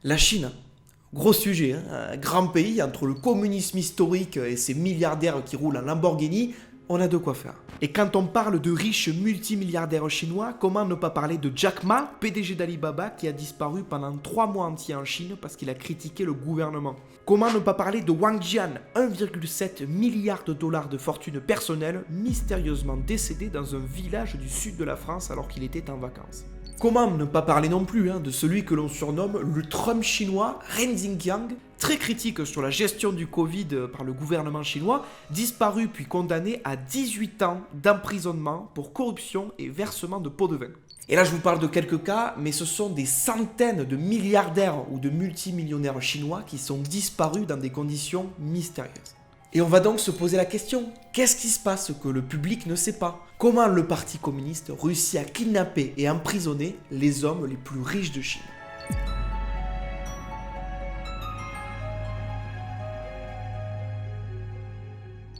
La Chine, gros sujet, hein, un grand pays entre le communisme historique et ces milliardaires qui roulent en Lamborghini, on a de quoi faire. Et quand on parle de riches multimilliardaires chinois, comment ne pas parler de Jack Ma, PDG d'Alibaba, qui a disparu pendant 3 mois entiers en Chine parce qu'il a critiqué le gouvernement. Comment ne pas parler de Wang Jian, 1,7 milliard de dollars de fortune personnelle, mystérieusement décédé dans un village du sud de la France alors qu'il était en vacances. Comment ne pas parler non plus de celui que l'on surnomme le Trump chinois, Ren Zhiqiang, très critique sur la gestion du Covid par le gouvernement chinois, disparu puis condamné à 18 ans d'emprisonnement pour corruption et versement de pots de vin. Et là je vous parle de quelques cas, mais ce sont des centaines de milliardaires ou de multimillionnaires chinois qui sont disparus dans des conditions mystérieuses. Et on va donc se poser la question, qu'est-ce qui se passe que le public ne sait pas? Comment le Parti communiste réussit à kidnapper et emprisonner les hommes les plus riches de Chine?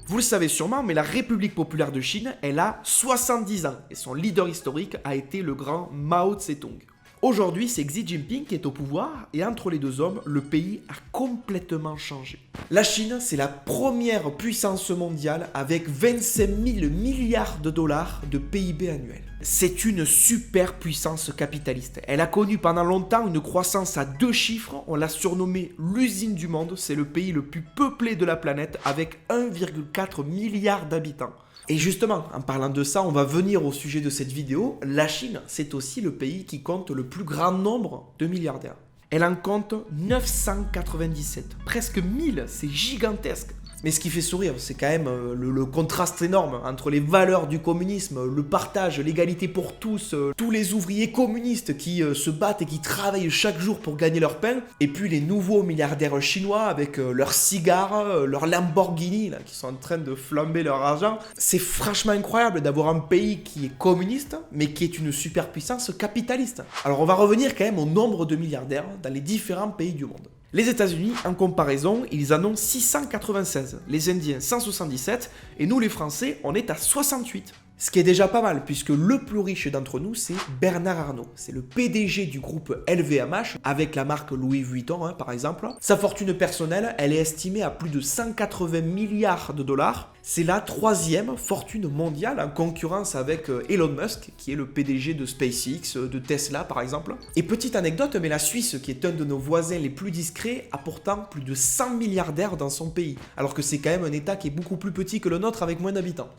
Vous le savez sûrement, mais la République populaire de Chine, elle a 70 ans et son leader historique a été le grand Mao Tse-tung. Aujourd'hui, c'est Xi Jinping qui est au pouvoir et entre les deux hommes, le pays a complètement changé. La Chine, c'est la première puissance mondiale avec 25 000 milliards de dollars de PIB annuel. C'est une super puissance capitaliste. Elle a connu pendant longtemps une croissance à 2 chiffres, on l'a surnommée l'usine du monde, c'est le pays le plus peuplé de la planète avec 1,4 milliard d'habitants. Et justement, en parlant de ça, on va venir au sujet de cette vidéo. La Chine, c'est aussi le pays qui compte le plus grand nombre de milliardaires. Elle en compte 997, presque 1000, c'est gigantesque. Mais ce qui fait sourire, c'est quand même le contraste énorme entre les valeurs du communisme, le partage, l'égalité pour tous, tous les ouvriers communistes qui se battent et qui travaillent chaque jour pour gagner leur pain, et puis les nouveaux milliardaires chinois avec leurs cigares, leurs Lamborghini, là, qui sont en train de flamber leur argent. C'est franchement incroyable d'avoir un pays qui est communiste, mais qui est une superpuissance capitaliste. Alors on va revenir quand même au nombre de milliardaires dans les différents pays du monde. Les États-Unis, en comparaison, ils en ont 696, les Indiens 177, et nous les Français, on est à 68. Ce qui est déjà pas mal, puisque le plus riche d'entre nous, c'est Bernard Arnault. C'est le PDG du groupe LVMH, avec la marque Louis Vuitton, par exemple. Sa fortune personnelle, elle est estimée à plus de 180 milliards de dollars. C'est la 3e fortune mondiale, en concurrence avec Elon Musk, qui est le PDG de SpaceX, de Tesla par exemple. Et petite anecdote, mais la Suisse, qui est un de nos voisins les plus discrets, a pourtant plus de 100 milliardaires dans son pays, alors que c'est quand même un État qui est beaucoup plus petit que le nôtre avec moins d'habitants.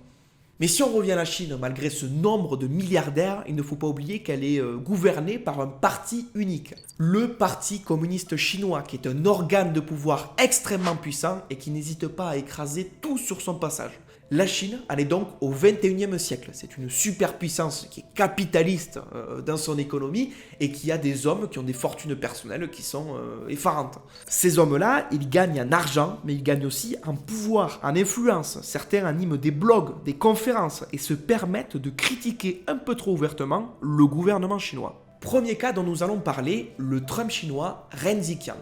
Mais si on revient à la Chine, malgré ce nombre de milliardaires, il ne faut pas oublier qu'elle est gouvernée par un parti unique. Le Parti communiste chinois, qui est un organe de pouvoir extrêmement puissant et qui n'hésite pas à écraser tout sur son passage. La Chine, elle est donc au 21e siècle. C'est une superpuissance qui est capitaliste dans son économie et qui a des hommes qui ont des fortunes personnelles qui sont effarantes. Ces hommes-là, ils gagnent en argent, mais ils gagnent aussi en pouvoir, en influence. Certains animent des blogs, des conférences et se permettent de critiquer un peu trop ouvertement le gouvernement chinois. Premier cas dont nous allons parler, le Trump chinois Ren Zhiqiang.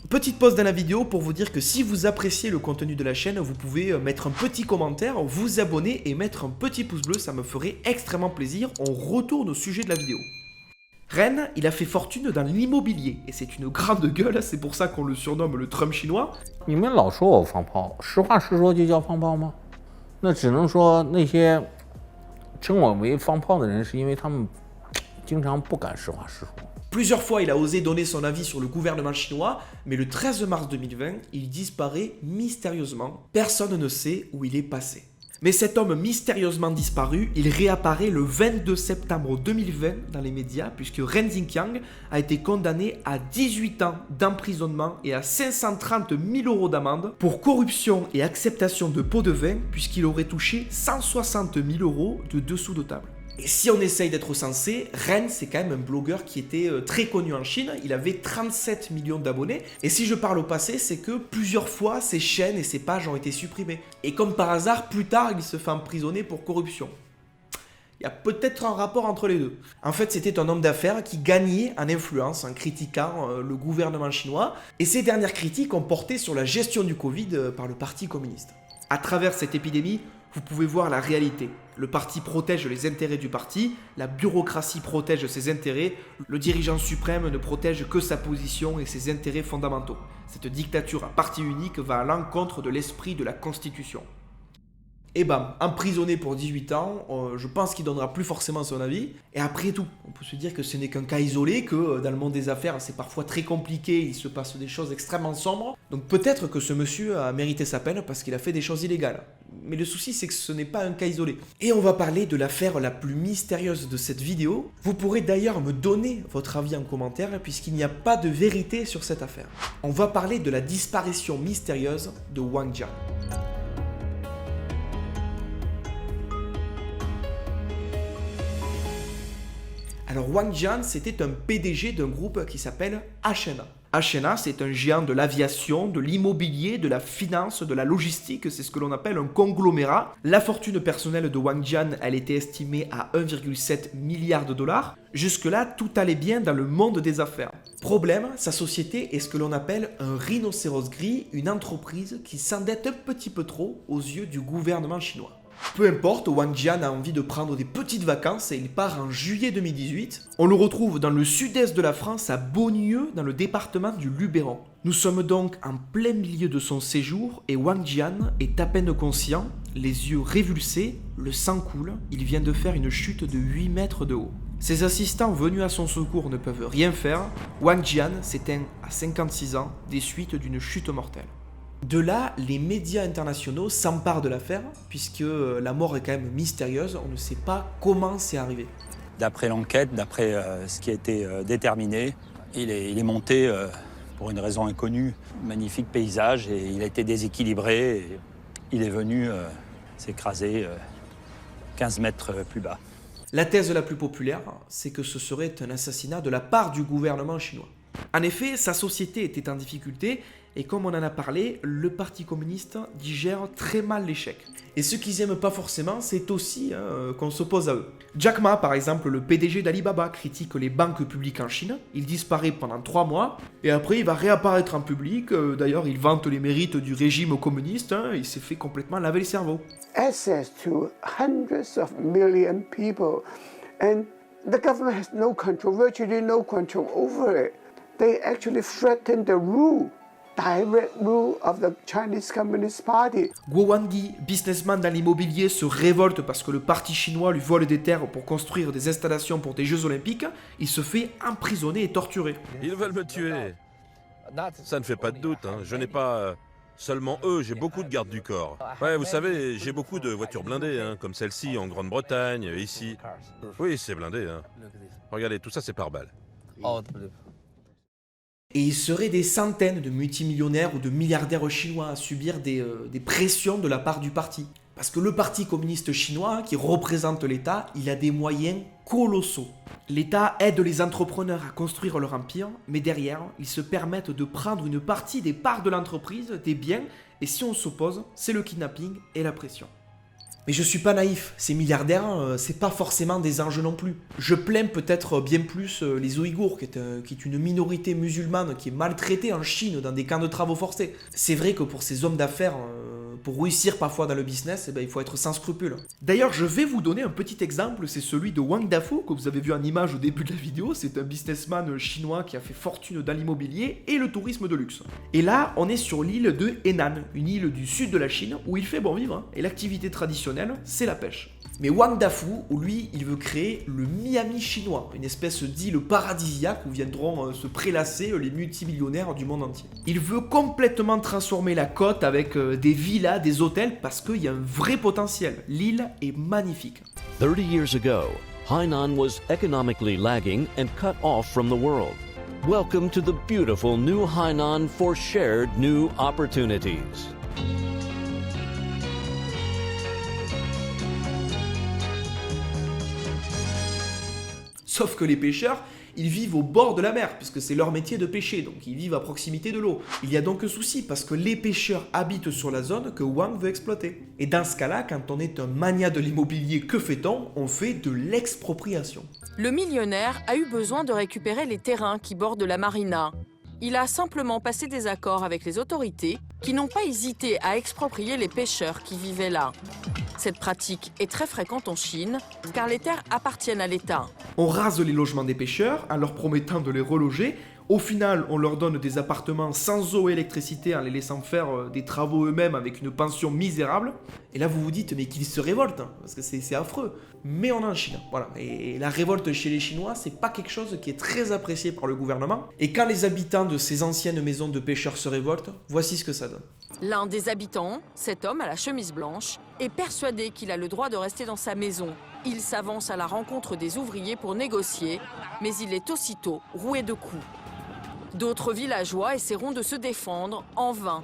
Petite pause dans la vidéo pour vous dire que si vous appréciez le contenu de la chaîne, vous pouvez mettre un petit commentaire, vous abonner et mettre un petit pouce bleu, ça me ferait extrêmement plaisir. On retourne au sujet de la vidéo. Ren, il a fait fortune dans l'immobilier et c'est une grande gueule, c'est pour ça qu'on le surnomme le Trump chinois. 你们老说我放炮，实话实说就叫放炮吗？那只能说那些称我为放炮的人，是因为他们经常不敢实话实说。 Plusieurs fois, il a osé donner son avis sur le gouvernement chinois, mais le 13 mars 2020, il disparaît mystérieusement. Personne ne sait où il est passé. Mais cet homme mystérieusement disparu, il réapparaît le 22 septembre 2020 dans les médias, puisque Ren Zhiqiang a été condamné à 18 ans d'emprisonnement et à 530 000 € d'amende pour corruption et acceptation de pots de vin, puisqu'il aurait touché 160 000 € de dessous de table. Et si on essaye d'être sensé, Ren, c'est quand même un blogueur qui était très connu en Chine. Il avait 37 millions d'abonnés. Et si je parle au passé, c'est que plusieurs fois, ses chaînes et ses pages ont été supprimées. Et comme par hasard, plus tard, il se fait emprisonner pour corruption. Il y a peut-être un rapport entre les deux. En fait, c'était un homme d'affaires qui gagnait en influence en critiquant le gouvernement chinois. Et ces dernières critiques ont porté sur la gestion du Covid par le Parti communiste. À travers cette épidémie, vous pouvez voir la réalité. Le parti protège les intérêts du parti, la bureaucratie protège ses intérêts, le dirigeant suprême ne protège que sa position et ses intérêts fondamentaux. Cette dictature à parti unique va à l'encontre de l'esprit de la Constitution. Et bam, emprisonné pour 18 ans, je pense qu'il donnera plus forcément son avis. Et après tout, on peut se dire que ce n'est qu'un cas isolé, que dans le monde des affaires, c'est parfois très compliqué, il se passe des choses extrêmement sombres. Donc peut-être que ce monsieur a mérité sa peine parce qu'il a fait des choses illégales. Mais le souci, c'est que ce n'est pas un cas isolé. Et on va parler de l'affaire la plus mystérieuse de cette vidéo. Vous pourrez d'ailleurs me donner votre avis en commentaire, puisqu'il n'y a pas de vérité sur cette affaire. On va parler de la disparition mystérieuse de Wang Jian. Alors Wang Jian, c'était un PDG d'un groupe qui s'appelle HNA. HNA, c'est un géant de l'aviation, de l'immobilier, de la finance, de la logistique, c'est ce que l'on appelle un conglomérat. La fortune personnelle de Wang Jian, elle était estimée à 1,7 milliard de dollars. Jusque-là, tout allait bien dans le monde des affaires. Problème, sa société est ce que l'on appelle un rhinocéros gris, une entreprise qui s'endette un petit peu trop aux yeux du gouvernement chinois. Peu importe, Wang Jian a envie de prendre des petites vacances et il part en juillet 2018. On le retrouve dans le sud-est de la France, à Beaulieu, dans le département du Luberon. Nous sommes donc en plein milieu de son séjour et Wang Jian est à peine conscient, les yeux révulsés, le sang coule, il vient de faire une chute de 8 mètres de haut. Ses assistants venus à son secours ne peuvent rien faire, Wang Jian s'éteint à 56 ans des suites d'une chute mortelle. De là, les médias internationaux s'emparent de l'affaire, puisque la mort est quand même mystérieuse, on ne sait pas comment c'est arrivé. D'après l'enquête, d'après ce qui a été déterminé, il est monté pour une raison inconnue, magnifique paysage, et il a été déséquilibré, et il est venu s'écraser 15 mètres plus bas. La thèse la plus populaire, c'est que ce serait un assassinat de la part du gouvernement chinois. En effet, sa société était en difficulté et comme on en a parlé, le Parti communiste digère très mal l'échec. Et ce qu'ils n'aiment pas forcément, c'est aussi qu'on s'oppose à eux. Jack Ma, par exemple, le PDG d'Alibaba, critique les banques publiques en Chine. Il disparaît pendant 3 mois et après il va réapparaître en public. D'ailleurs, il vante les mérites du régime communiste. Il s'est fait complètement laver le cerveau. Access to hundreds of million people and the government has no control, virtually no control over it. They actually threaten the direct rule of the Chinese Communist Party. Guo Wangui, businessman dans l'immobilier, se révolte parce que le parti chinois lui vole des terres pour construire des installations pour des Jeux Olympiques. Il se fait emprisonner et torturer. Ils veulent me tuer. Ça ne fait pas de doute, hein. Je n'ai pas seulement eux, j'ai beaucoup de gardes du corps. Ouais, vous savez, j'ai beaucoup de voitures blindées, hein, comme celle-ci en Grande-Bretagne, ici. Oui, c'est blindé. Hein. Regardez, tout ça c'est par balle. Et il serait des centaines de multimillionnaires ou de milliardaires chinois à subir des pressions de la part du parti. Parce que le Parti communiste chinois, qui représente l'État, il a des moyens colossaux. L'État aide les entrepreneurs à construire leur empire, mais derrière, ils se permettent de prendre une partie des parts de l'entreprise, des biens, et si on s'oppose, c'est le kidnapping et la pression. Mais je suis pas naïf, ces milliardaires, c'est pas forcément des anges non plus. Je plains peut-être bien plus les Ouïghours, qui est une minorité musulmane qui est maltraitée en Chine dans des camps de travaux forcés. C'est vrai que pour ces hommes d'affaires, pour réussir parfois dans le business, il faut être sans scrupules. D'ailleurs, je vais vous donner un petit exemple, c'est celui de Wang Dafu, que vous avez vu en image au début de la vidéo. C'est un businessman chinois qui a fait fortune dans l'immobilier et le tourisme de luxe. Et là, on est sur l'île de Henan, une île du sud de la Chine, où il fait bon vivre, hein, et l'activité traditionnelle, c'est la pêche. Mais Wang Dafu, lui, il veut créer le Miami chinois, une espèce d'île paradisiaque où viendront se prélasser les multimillionnaires du monde entier. Il veut complètement transformer la côte avec des villas, des hôtels, parce qu'il y a un vrai potentiel. L'île est magnifique. 30 years ago, Hainan was economically lagging and cut off from the world. Welcome to the beautiful new Hainan for shared new opportunities. Sauf que les pêcheurs, ils vivent au bord de la mer, puisque c'est leur métier de pêcher, donc ils vivent à proximité de l'eau. Il y a donc un souci, parce que les pêcheurs habitent sur la zone que Wang veut exploiter. Et dans ce cas-là, quand on est un magnat de l'immobilier, que fait-on? On fait de l'expropriation. Le millionnaire a eu besoin de récupérer les terrains qui bordent la marina. Il a simplement passé des accords avec les autorités qui n'ont pas hésité à exproprier les pêcheurs qui vivaient là. Cette pratique est très fréquente en Chine, car les terres appartiennent à l'État. On rase les logements des pêcheurs en leur promettant de les reloger. Au final, on leur donne des appartements sans eau et électricité en les laissant faire des travaux eux-mêmes avec une pension misérable. Et là, vous vous dites, mais qu'ils se révoltent, hein, parce que c'est affreux. Mais on est en Chine, voilà. Et la révolte chez les Chinois, c'est pas quelque chose qui est très apprécié par le gouvernement. Et quand les habitants de ces anciennes maisons de pêcheurs se révoltent, voici ce que ça donne. L'un des habitants, cet homme à la chemise blanche, est persuadé qu'il a le droit de rester dans sa maison. Il s'avance à la rencontre des ouvriers pour négocier, mais il est aussitôt roué de coups. D'autres villageois essaieront de se défendre, en vain.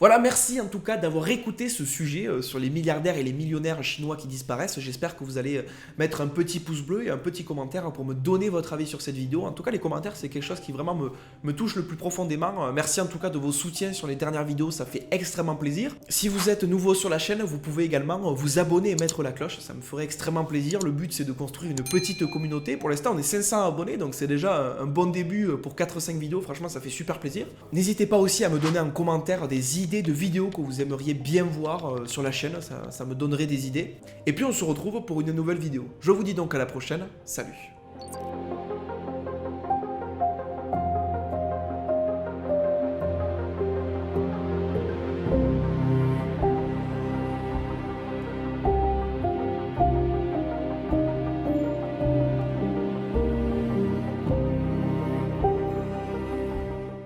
Voilà, merci en tout cas d'avoir écouté ce sujet sur les milliardaires et les millionnaires chinois qui disparaissent. J'espère que vous allez mettre un petit pouce bleu et un petit commentaire pour me donner votre avis sur cette vidéo. En tout cas, les commentaires, c'est quelque chose qui vraiment me touche le plus profondément. Merci en tout cas de vos soutiens sur les dernières vidéos, ça fait extrêmement plaisir. Si vous êtes nouveau sur la chaîne, vous pouvez également vous abonner et mettre la cloche, ça me ferait extrêmement plaisir. Le but, c'est de construire une petite communauté. Pour l'instant, on est 500 abonnés, donc c'est déjà un bon début pour 4-5 vidéos. Franchement, ça fait super plaisir. N'hésitez pas aussi à me donner en commentaire des idées de vidéos que vous aimeriez bien voir sur la chaîne, ça me donnerait des idées. Et puis on se retrouve pour une nouvelle vidéo. Je vous dis donc à la prochaine, salut.